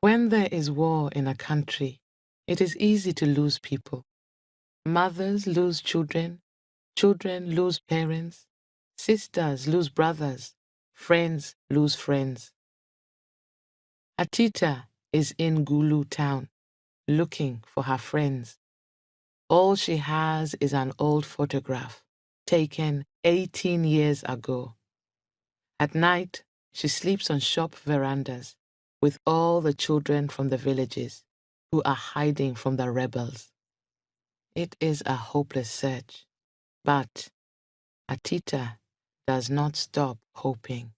When there is war in a country, it is easy to lose people. Mothers lose children, children lose parents, sisters lose brothers, friends lose friends. Atita is in Gulu town, looking for her friends. All she has is an old photograph, taken 18 years ago. At night, she sleeps on shop verandas with all the children from the villages who are hiding from the rebels. It is a hopeless search, but Atita does not stop hoping.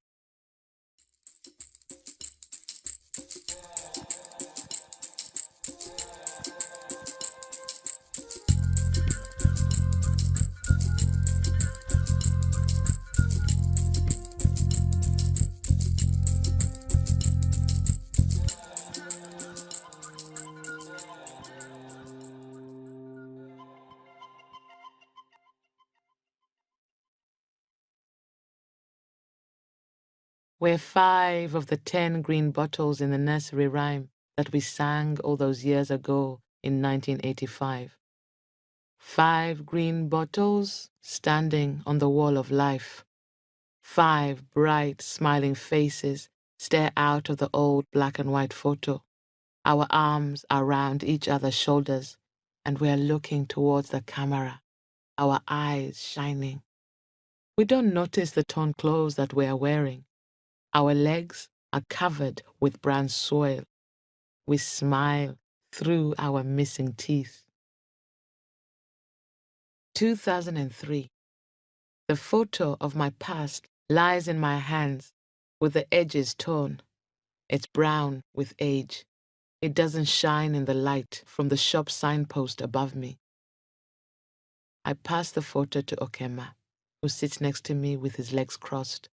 We're 5 of the 10 green bottles in the nursery rhyme that we sang all those years ago in 1985. 5 green bottles standing on the wall of life. 5 bright, smiling faces stare out of the old black and white photo. Our arms are around each other's shoulders, and we are looking towards the camera, our eyes shining. We don't notice the torn clothes that we are wearing. Our legs are covered with brown soil. We smile through our missing teeth. 2003. The photo of my past lies in my hands with the edges torn. It's brown with age. It doesn't shine in the light from the shop signpost above me. I pass the photo to Okema, who sits next to me with his legs crossed.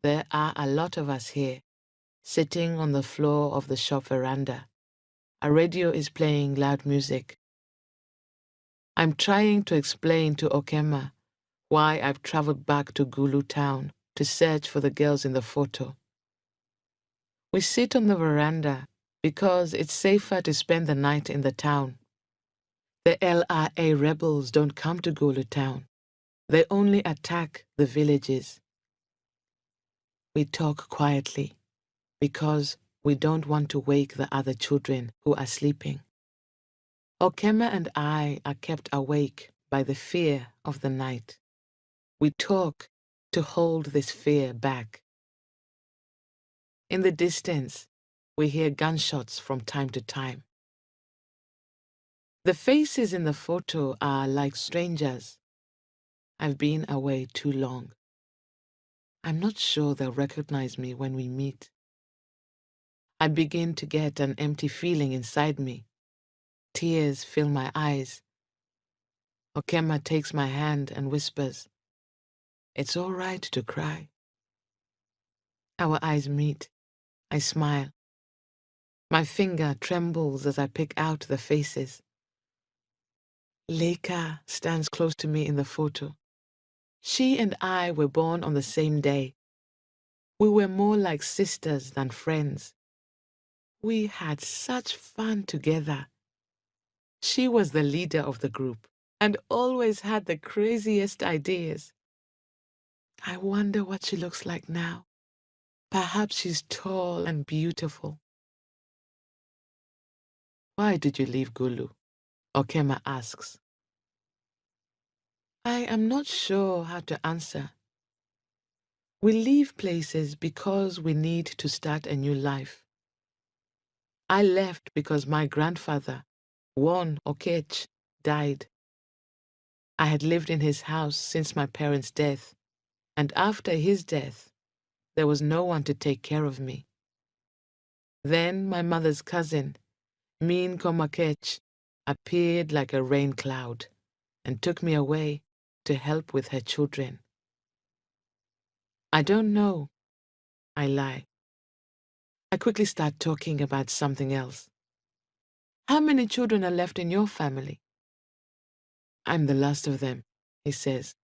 There are a lot of us here, sitting on the floor of the shop veranda. A radio is playing loud music. I'm trying to explain to Okema why I've traveled back to Gulu town to search for the girls in the photo. We sit on the veranda because it's safer to spend the night in the town. The LRA rebels don't come to Gulu town. They only attack the villages. We talk quietly because we don't want to wake the other children who are sleeping. Okema and I are kept awake by the fear of the night. We talk to hold this fear back. In the distance, we hear gunshots from time to time. The faces in the photo are like strangers. I've been away too long. I'm not sure they'll recognize me when we meet. I begin to get an empty feeling inside me. Tears fill my eyes. Okema takes my hand and whispers, "It's all right to cry." Our eyes meet. I smile. My finger trembles as I pick out the faces. Leka stands close to me in the photo. She and I were born on the same day. We were more like sisters than friends. We had such fun together. She was the leader of the group and always had the craziest ideas. I wonder what she looks like now. Perhaps she's tall and beautiful. Why did you leave Gulu? Okema asks. I am not sure how to answer. We leave places because we need to start a new life. I left because my grandfather, Won Okech, died. I had lived in his house since my parents' death, and after his death, there was no one to take care of me. Then my mother's cousin, Min Komakech, appeared like a rain cloud and took me away to help with her children. I don't know. I lie. I quickly start talking about something else. How many children are left in your family? I'm the last of them, he says.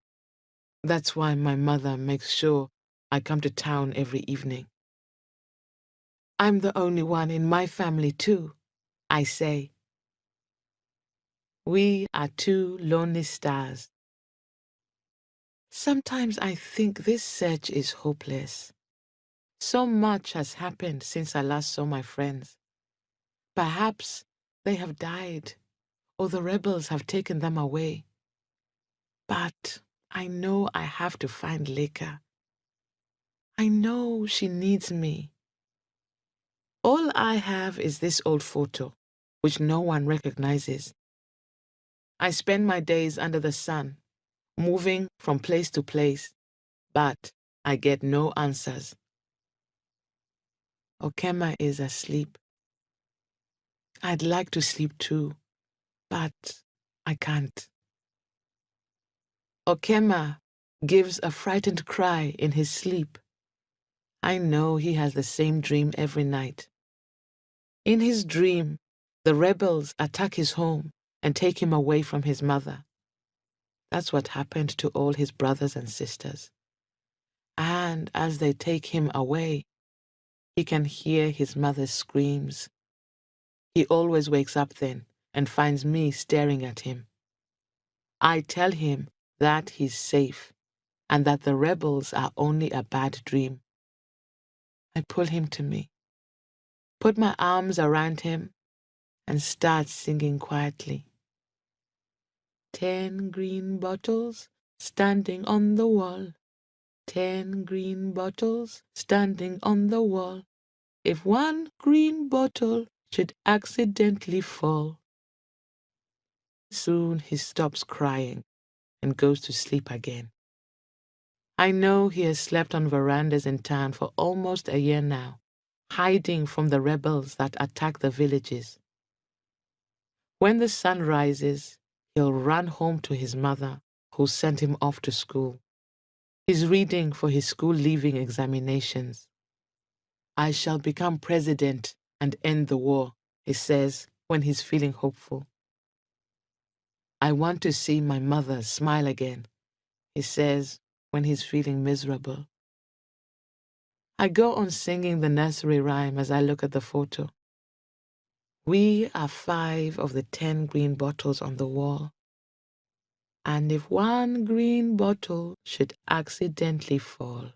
That's why my mother makes sure I come to town every evening. I'm the only one in my family too, I say. We are two lonely stars. Sometimes I think this search is hopeless. So much has happened since I last saw my friends. Perhaps they have died, or the rebels have taken them away. But I know I have to find Leka. I know she needs me. All I have is this old photo, which no one recognizes. I spend my days under the sun, moving from place to place, but I get no answers. Okema is asleep. I'd like to sleep too, but I can't. Okema gives a frightened cry in his sleep. I know he has the same dream every night. In his dream, the rebels attack his home and take him away from his mother. That's what happened to all his brothers and sisters. And as they take him away, he can hear his mother's screams. He always wakes up then and finds me staring at him. I tell him that he's safe and that the rebels are only a bad dream. I pull him to me, put my arms around him, and start singing quietly. 10 green bottles standing on the wall. 10 green bottles standing on the wall. If one green bottle should accidentally fall. Soon he stops crying and goes to sleep again. I know he has slept on verandas in town for almost a year now, hiding from the rebels that attack the villages. When the sun rises, he'll run home to his mother, who sent him off to school. He's reading for his school-leaving examinations. I shall become president and end the war, he says when he's feeling hopeful. I want to see my mother smile again, he says when he's feeling miserable. I go on singing the nursery rhyme as I look at the photo. We are 5 of the 10 green bottles on the wall. And if one green bottle should accidentally fall,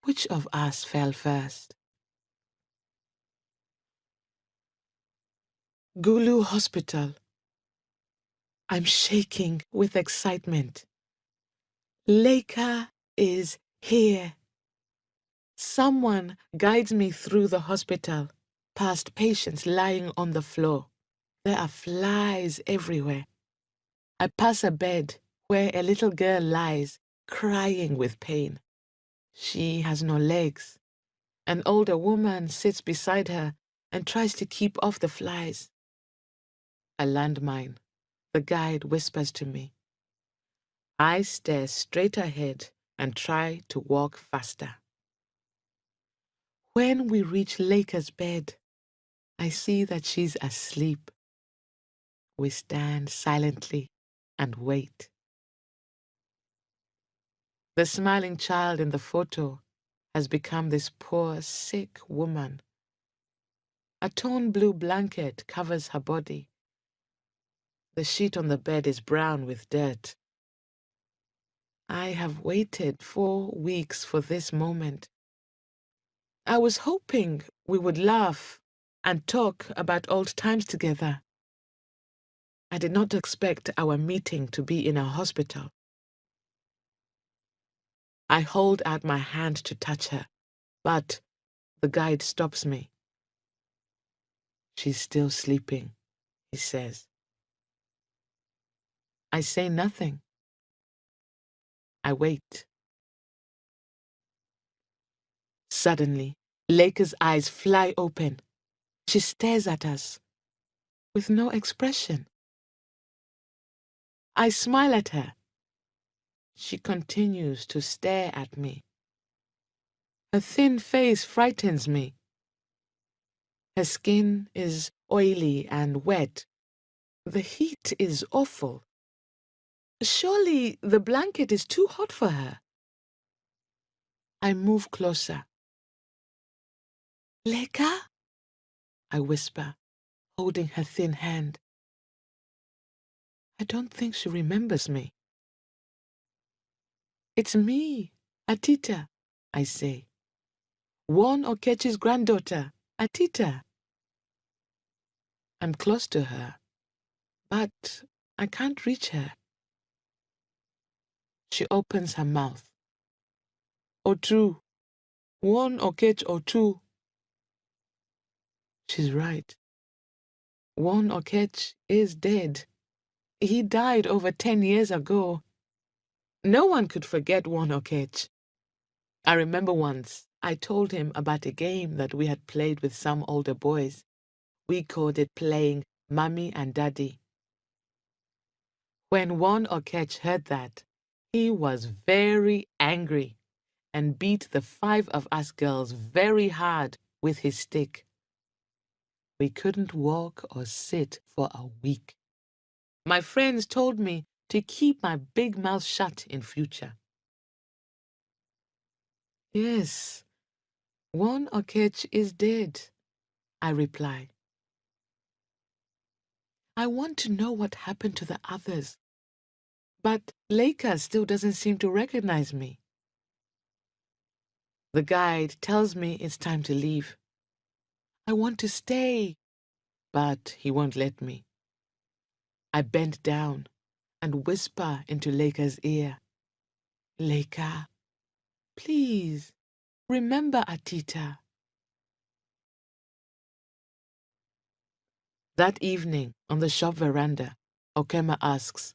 which of us fell first? Gulu Hospital. I'm shaking with excitement. Leka is here. Someone guides me through the hospital, past patients lying on the floor. There are flies everywhere. I pass a bed where a little girl lies, crying with pain. She has no legs. An older woman sits beside her and tries to keep off the flies. A landmine. The guide whispers to me. I stare straight ahead and try to walk faster. When we reach Leka's bed, I see that she's asleep. We stand silently and wait. The smiling child in the photo has become this poor, sick woman. A torn blue blanket covers her body. The sheet on the bed is brown with dirt. I have waited 4 weeks for this moment. I was hoping we would laugh and talk about old times together. I did not expect our meeting to be in a hospital. I hold out my hand to touch her, but the guide stops me. She's still sleeping, he says. I say nothing. I wait. Suddenly, Leka's eyes fly open. She stares at us with no expression. I smile at her. She continues to stare at me. Her thin face frightens me. Her skin is oily and wet. The heat is awful. Surely the blanket is too hot for her. I move closer. Leka? I whisper, holding her thin hand. I don't think she remembers me. It's me, Atita, I say. One Okechi's granddaughter, Atita. I'm close to her, but I can't reach her. She opens her mouth. Otu, one Okech Otu. She's right. One Okech is dead. He died over 10 years ago. No one could forget one Okech. I remember once I told him about a game that we had played with some older boys. We called it playing Mommy and Daddy. When one Okech heard that, he was very angry and beat the 5 of us girls very hard with his stick. We couldn't walk or sit for a week. My friends told me to keep my big mouth shut in future. Yes, one Okech is dead, I reply. I want to know what happened to the others. But Leica still doesn't seem to recognize me. The guide tells me it's time to leave. I want to stay, but he won't let me. I bend down and whisper into Leica's ear. Leica, please, remember Atita. That evening, on the shop veranda, Okema asks,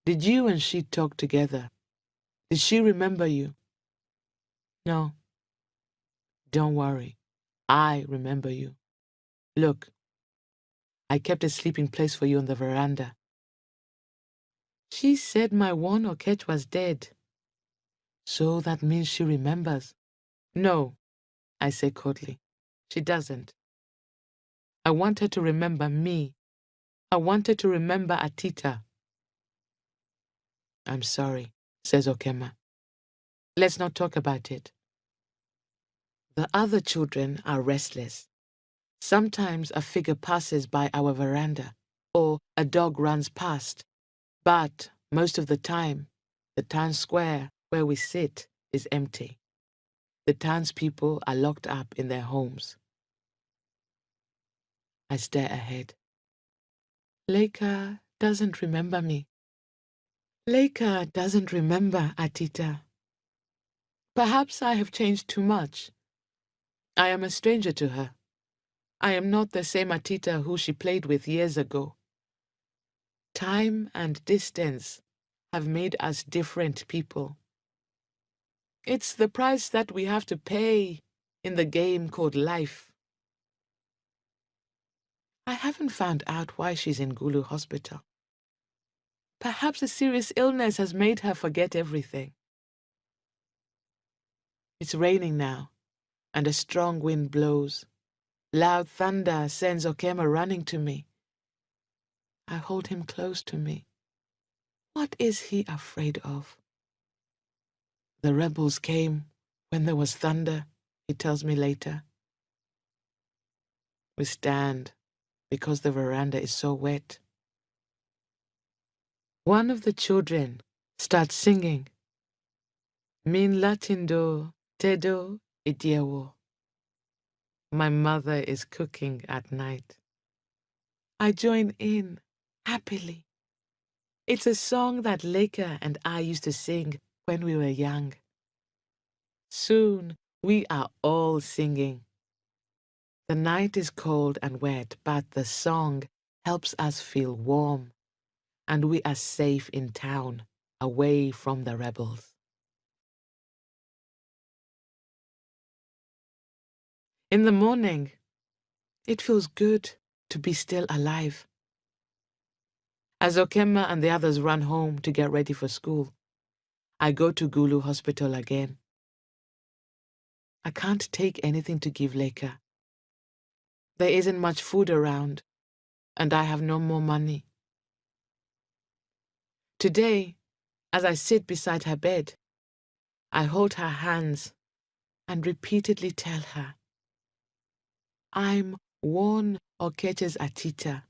Did you and she talk together? Did she remember you? No. Don't worry. I remember you. Look, I kept a sleeping place for you on the veranda. She said my one Okech was dead. So that means she remembers. No, I say coldly. She doesn't. I want her to remember me. I want her to remember Atita. I'm sorry, says Okema. Let's not talk about it. The other children are restless. Sometimes a figure passes by our veranda, or a dog runs past. But most of the time, the town square where we sit is empty. The townspeople are locked up in their homes. I stare ahead. Leica doesn't remember me. Leica doesn't remember Atita. Perhaps I have changed too much. I am a stranger to her. I am not the same Atita who she played with years ago. Time and distance have made us different people. It's the price that we have to pay in the game called life. I haven't found out why she's in Gulu Hospital. Perhaps a serious illness has made her forget everything. It's raining now, and a strong wind blows. Loud thunder sends Okema running to me. I hold him close to me. What is he afraid of? The rebels came when there was thunder, he tells me later. We stand because the veranda is so wet. One of the children starts singing. Min latindo, tedo, idiewo. My mother is cooking at night. I join in, happily. It's a song that Leica and I used to sing when we were young. Soon, we are all singing. The night is cold and wet, but the song helps us feel warm, and we are safe in town, away from the rebels. In the morning, it feels good to be still alive. As Okema and the others run home to get ready for school, I go to Gulu Hospital again. I can't take anything to give Leica. There isn't much food around, and I have no more money. Today, as I sit beside her bed, I hold her hands and repeatedly tell her, I'm one Okeche's Atita.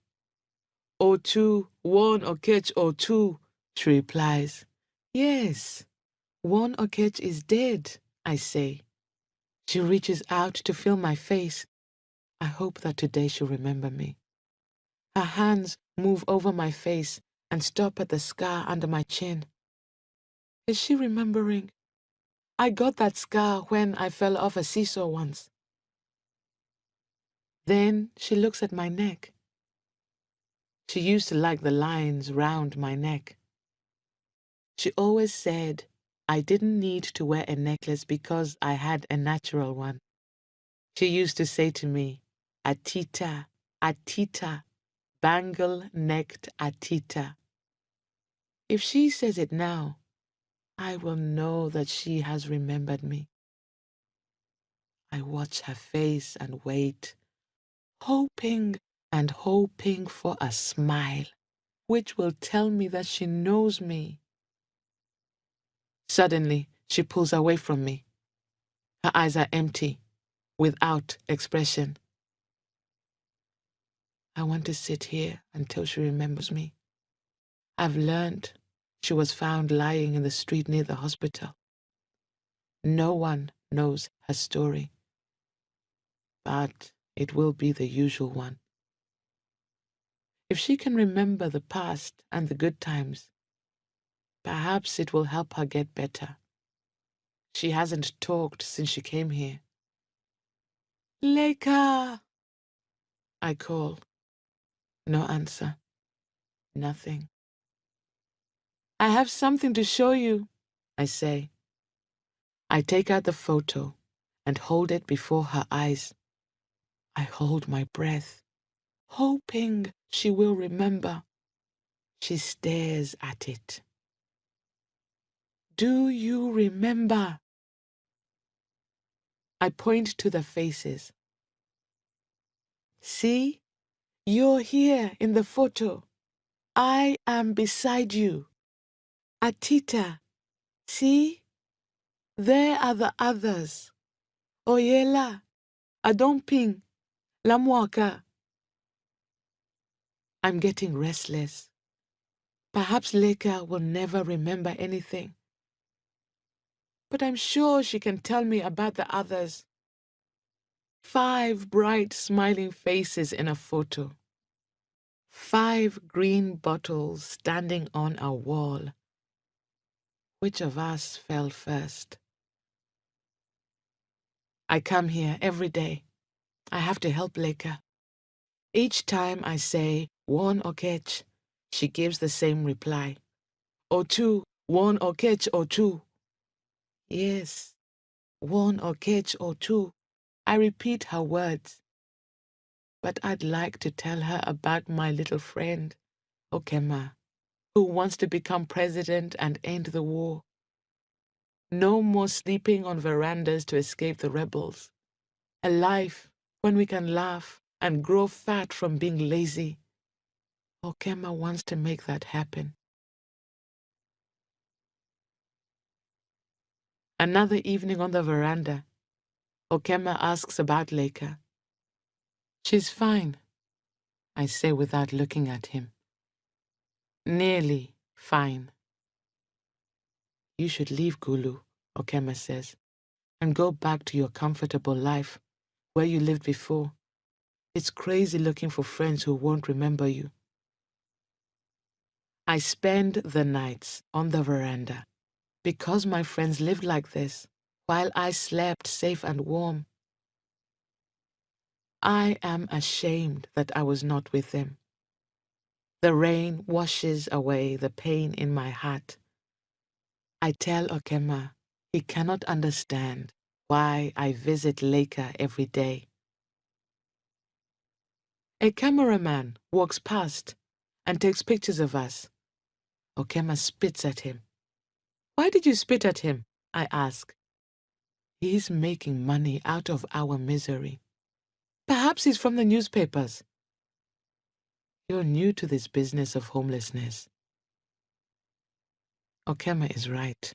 O2, one Okech O2, she replies. Yes, one Okech is dead, I say. She reaches out to feel my face. I hope that today she'll remember me. Her hands move over my face and stop at the scar under my chin. Is she remembering? I got that scar when I fell off a seesaw once. Then she looks at my neck. She used to like the lines round my neck. She always said I didn't need to wear a necklace because I had a natural one. She used to say to me, Atita, Atita, bangle-necked Atita. If she says it now, I will know that she has remembered me. I watch her face and wait, hoping and hoping for a smile, which will tell me that she knows me. Suddenly, she pulls away from me. Her eyes are empty, without expression. I want to sit here until she remembers me. I've learned she was found lying in the street near the hospital. No one knows her story, but it will be the usual one. If she can remember the past and the good times, perhaps it will help her get better. She hasn't talked since she came here. Leka! I call. No answer. Nothing. I have something to show you, I say. I take out the photo and hold it before her eyes. I hold my breath, hoping she will remember. She stares at it. Do you remember? I point to the faces. See, you're here in the photo. I am beside you. Atita, see? There are the others. Oyela, Adomping, Lamwaka. I'm getting restless. Perhaps Leka will never remember anything. But I'm sure she can tell me about the others. 5 bright smiling faces in a photo. 5 green bottles standing on a wall. Which of us fell first? I come here every day. I have to help Leka. Each time I say, one Okech, she gives the same reply. O2, one Okech O2. Yes, one Okech O2. I repeat her words. But I'd like to tell her about my little friend, Okema, who wants to become president and end the war. No more sleeping on verandas to escape the rebels. A life when we can laugh and grow fat from being lazy. Okema wants to make that happen. Another evening on the veranda, Okema asks about Leka. She's fine, I say without looking at him. Nearly fine. You should leave Gulu, Okema says, and go back to your comfortable life, where you lived before. It's crazy looking for friends who won't remember you. I spend the nights on the veranda because my friends lived like this, while I slept safe and warm. I am ashamed that I was not with them. The rain washes away the pain in my heart. I tell Okema he cannot understand why I visit Leka every day. A cameraman walks past and takes pictures of us. Okema spits at him. Why did you spit at him? I ask. He's making money out of our misery. Perhaps he's from the newspapers. You're new to this business of homelessness. Okema is right.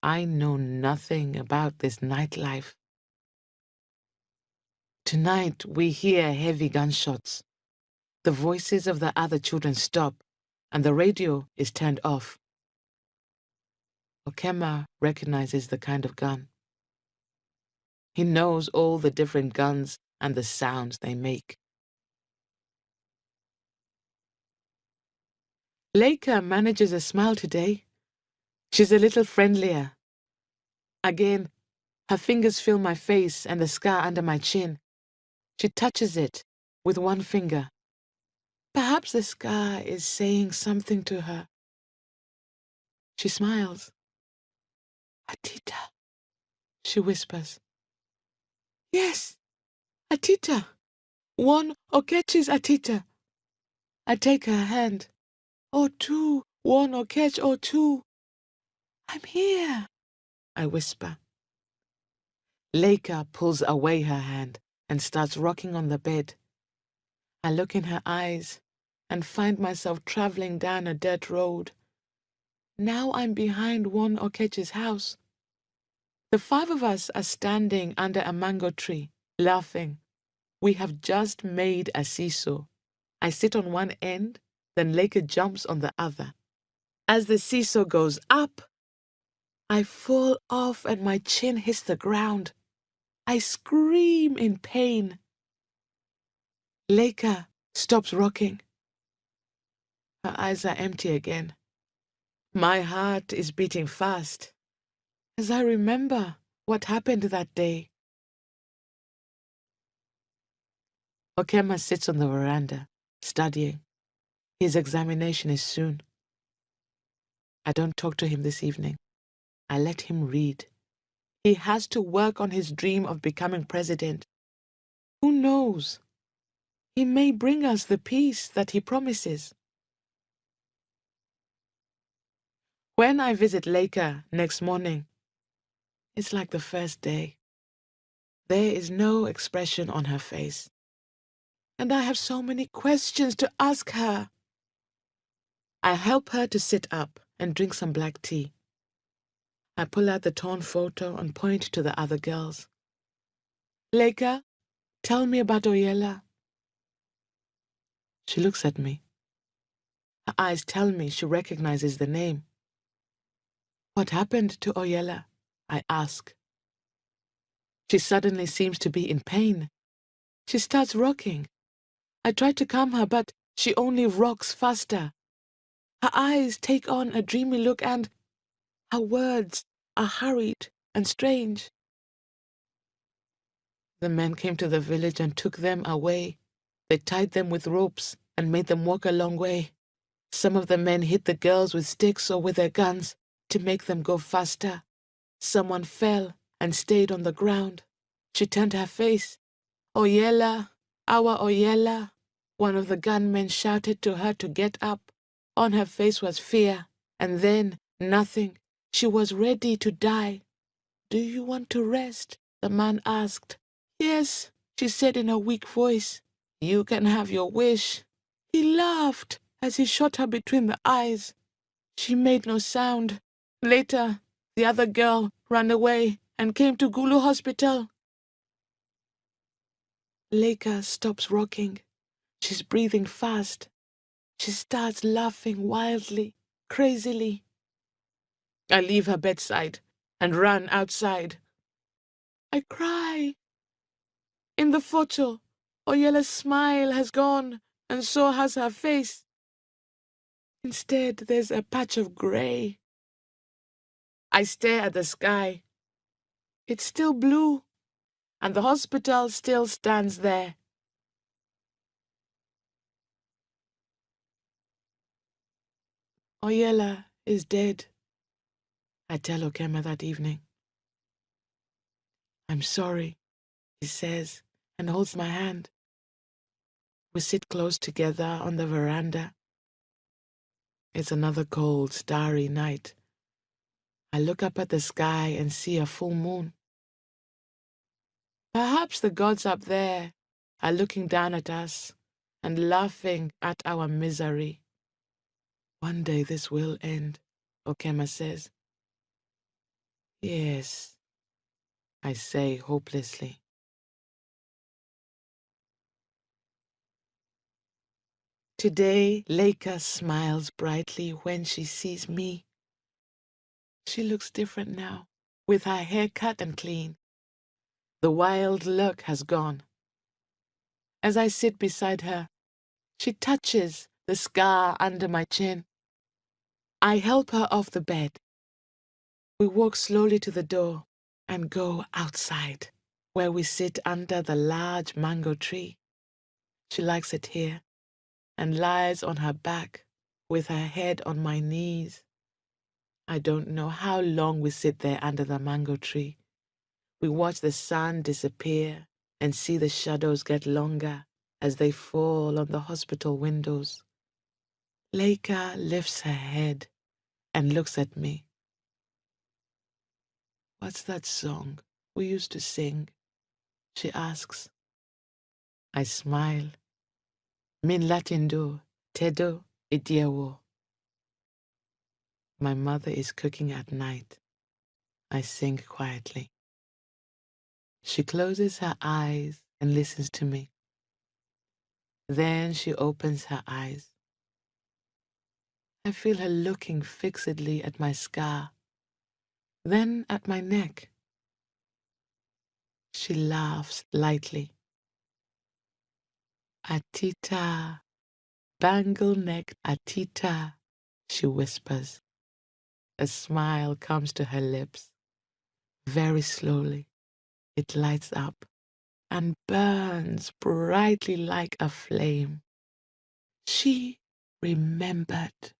I know nothing about this nightlife. Tonight we hear heavy gunshots. The voices of the other children stop, and the radio is turned off. Okema recognizes the kind of gun. He knows all the different guns and the sounds they make. Leica manages a smile today. She's a little friendlier. Again, her fingers feel my face and the scar under my chin. She touches it with one finger. Perhaps the scar is saying something to her. She smiles. Atita, she whispers. Yes, Atita. One Okechi's Atita. I take her hand. Oh, two, one Okech, oh, two. I'm here, I whisper. Leica pulls away her hand and starts rocking on the bed. I look in her eyes and find myself traveling down a dirt road. Now I'm behind one Okechi's house. The five of us are standing under a mango tree, laughing. We have just made a seesaw. I sit on one end, then Leica jumps on the other. As the seesaw goes up, I fall off and my chin hits the ground. I scream in pain. Leica stops rocking. Her eyes are empty again. My heart is beating fast as I remember what happened that day. Okema sits on the veranda, studying. His examination is soon. I don't talk to him this evening. I let him read. He has to work on his dream of becoming president. Who knows? He may bring us the peace that he promises. When I visit Leica next morning, it's like the first day. There is no expression on her face. And I have so many questions to ask her. I help her to sit up and drink some black tea. I pull out the torn photo and point to the other girls. Leica, tell me about Oyela. She looks at me. Her eyes tell me she recognizes the name. What happened to Oyela? I ask. She suddenly seems to be in pain. She starts rocking. I try to calm her, but she only rocks faster. Her eyes take on a dreamy look and her words are hurried and strange. The men came to the village and took them away. They tied them with ropes and made them walk a long way. Some of the men hit the girls with sticks or with their guns to make them go faster. Someone fell and stayed on the ground. She turned her face. Oyela, our Oyela. One of the gunmen shouted to her to get up. On her face was fear, and then nothing. She was ready to die. Do you want to rest? The man asked. Yes, she said in a weak voice. You can have your wish. He laughed as he shot her between the eyes. She made no sound. Later, the other girl ran away and came to Gulu Hospital. Leica stops rocking. She's breathing fast. She starts laughing wildly, crazily. I leave her bedside and run outside. I cry. In the photo, Oyela's smile has gone, and so has her face. Instead, there's a patch of grey. I stare at the sky. It's still blue, and the hospital still stands there. Oyela is dead, I tell Okema that evening. I'm sorry, he says, and holds my hand. We sit close together on the veranda. It's another cold, starry night. I look up at the sky and see a full moon. Perhaps the gods up there are looking down at us and laughing at our misery. One day this will end, Okema says. Yes, I say hopelessly. Today, Leica smiles brightly when she sees me. She looks different now, with her hair cut and clean. The wild look has gone. As I sit beside her, she touches the scar under my chin. I help her off the bed. We walk slowly to the door and go outside, where we sit under the large mango tree. She likes it here and lies on her back with her head on my knees. I don't know how long we sit there under the mango tree. We watch the sun disappear and see the shadows get longer as they fall on the hospital windows. Leica lifts her head and looks at me. "What's that song we used to sing?" she asks. I smile. Min latindo, tedo idiewo. My mother is cooking at night. I sing quietly. She closes her eyes and listens to me. Then she opens her eyes. I feel her looking fixedly at my scar, then at my neck. She laughs lightly. "Atita, bangle-necked Atita," she whispers. A smile comes to her lips. Very slowly, it lights up and burns brightly like a flame. She remembered.